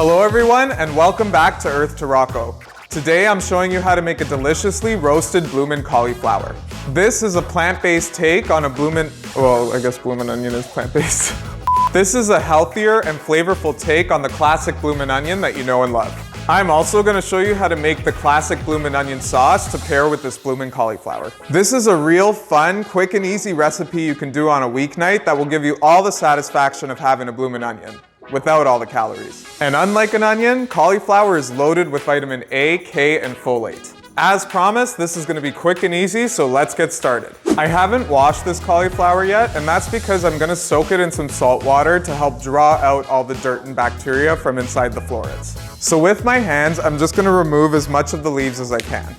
Hello everyone, and welcome back to Earth to Rocco. Today I'm showing you how to make a deliciously roasted Bloomin Cauliflower. This is a plant-based take on a Bloomin Onion is plant-based. This is a healthier and flavorful take on the classic Bloomin Onion that you know and love. I'm also going to show you how to make the classic Bloomin Onion sauce to pair with this Bloomin Cauliflower. This is a real fun, quick and easy recipe you can do on a weeknight that will give you all the satisfaction of having a Bloomin Onion, without all the calories. And unlike an onion, cauliflower is loaded with vitamin A, K, and folate. As promised, this is gonna be quick and easy, so let's get started. I haven't washed this cauliflower yet, and that's because I'm gonna soak it in some salt water to help draw out all the dirt and bacteria from inside the florets. So with my hands, I'm just gonna remove as much of the leaves as I can.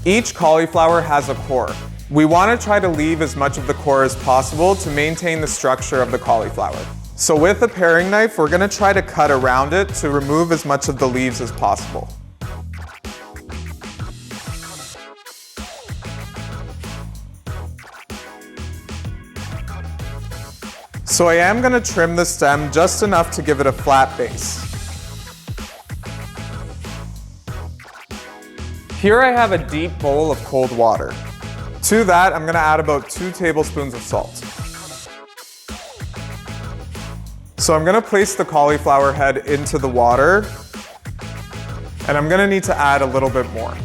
Each cauliflower has a core. We want to try to leave as much of the core as possible to maintain the structure of the cauliflower. So with a paring knife, we're going to try to cut around it to remove as much of the leaves as possible. So I am going to trim the stem just enough to give it a flat base. Here I have a deep bowl of cold water. To that, I'm going to add about 2 tablespoons of salt. So I'm going to place the cauliflower head into the water, and I'm going to need to add a little bit more.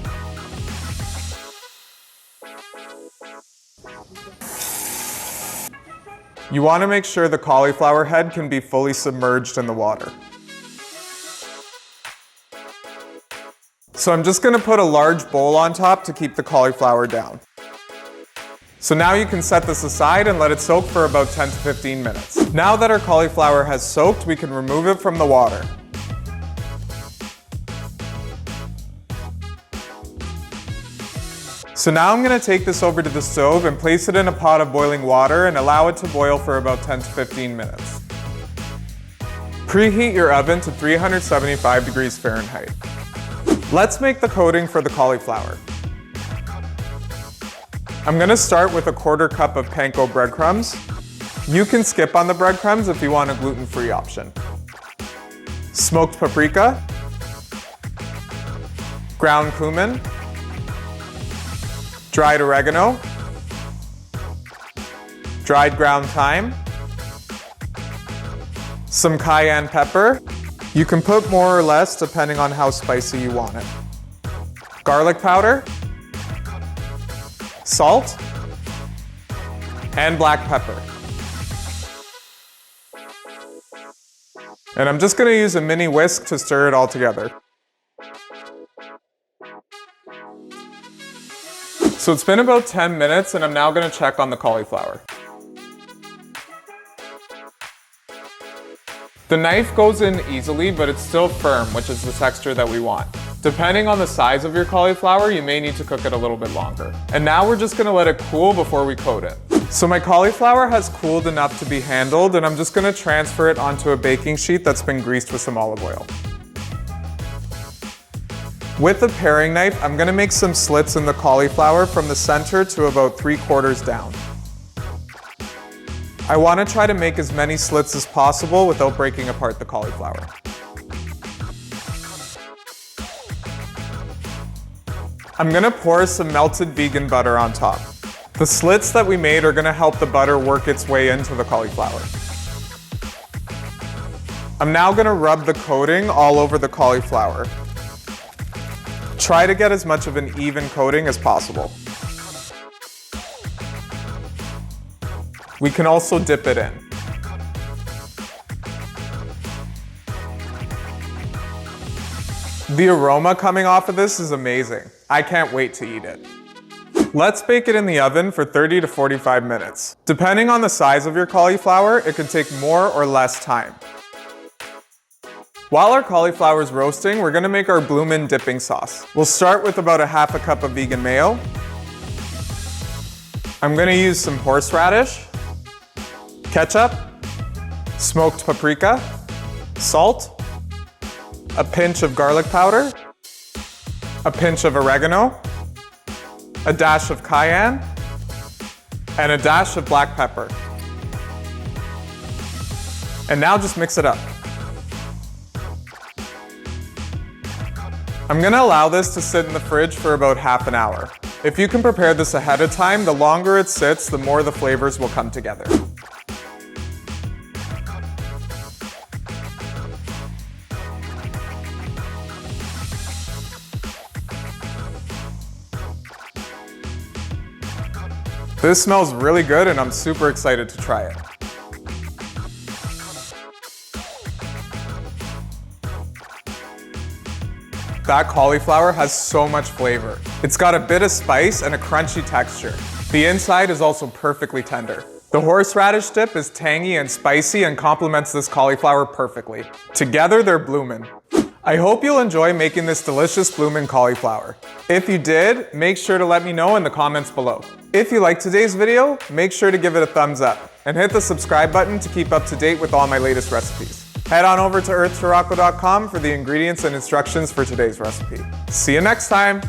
You want to make sure the cauliflower head can be fully submerged in the water. So I'm just going to put a large bowl on top to keep the cauliflower down. So now you can set this aside and let it soak for about 10 to 15 minutes. Now that our cauliflower has soaked, we can remove it from the water. So now I'm going to take this over to the stove and place it in a pot of boiling water and allow it to boil for about 10 to 15 minutes. Preheat your oven to 375 degrees Fahrenheit. Let's make the coating for the cauliflower. I'm going to start with a 1/4 cup of panko breadcrumbs. You can skip on the breadcrumbs if you want a gluten-free option. Smoked paprika, ground cumin, dried oregano, dried ground thyme, some cayenne pepper. You can put more or less depending on how spicy you want it. Garlic powder, salt, and black pepper. And I'm just going to use a mini whisk to stir it all together. So it's been about 10 minutes and I'm now going to check on the cauliflower. The knife goes in easily, but it's still firm, which is the texture that we want. Depending on the size of your cauliflower, you may need to cook it a little bit longer. And now we're just gonna let it cool before we coat it. So my cauliflower has cooled enough to be handled, and I'm just gonna transfer it onto a baking sheet that's been greased with some olive oil. With a paring knife, I'm gonna make some slits in the cauliflower from the center to about 3/4 down. I wanna try to make as many slits as possible without breaking apart the cauliflower. I'm gonna pour some melted vegan butter on top. The slits that we made are gonna help the butter work its way into the cauliflower. I'm now gonna rub the coating all over the cauliflower. Try to get as much of an even coating as possible. We can also dip it in. The aroma coming off of this is amazing. I can't wait to eat it. Let's bake it in the oven for 30 to 45 minutes. Depending on the size of your cauliflower, it can take more or less time. While our cauliflower is roasting, we're gonna make our Bloomin dipping sauce. We'll start with about 1/2 cup of vegan mayo. I'm gonna use some horseradish, ketchup, smoked paprika, salt, a pinch of garlic powder, a pinch of oregano, a dash of cayenne, and a dash of black pepper. And now just mix it up. I'm gonna allow this to sit in the fridge for about half an hour. If you can prepare this ahead of time, the longer it sits, the more the flavors will come together. This smells really good and I'm super excited to try it. That cauliflower has so much flavor. It's got a bit of spice and a crunchy texture. The inside is also perfectly tender. The horseradish dip is tangy and spicy and complements this cauliflower perfectly. Together, they're bloomin'. I hope you'll enjoy making this delicious bloomin' cauliflower. If you did, make sure to let me know in the comments below. If you liked today's video, make sure to give it a thumbs up and hit the subscribe button to keep up to date with all my latest recipes. Head on over to earthtorocco.com for the ingredients and instructions for today's recipe. See you next time.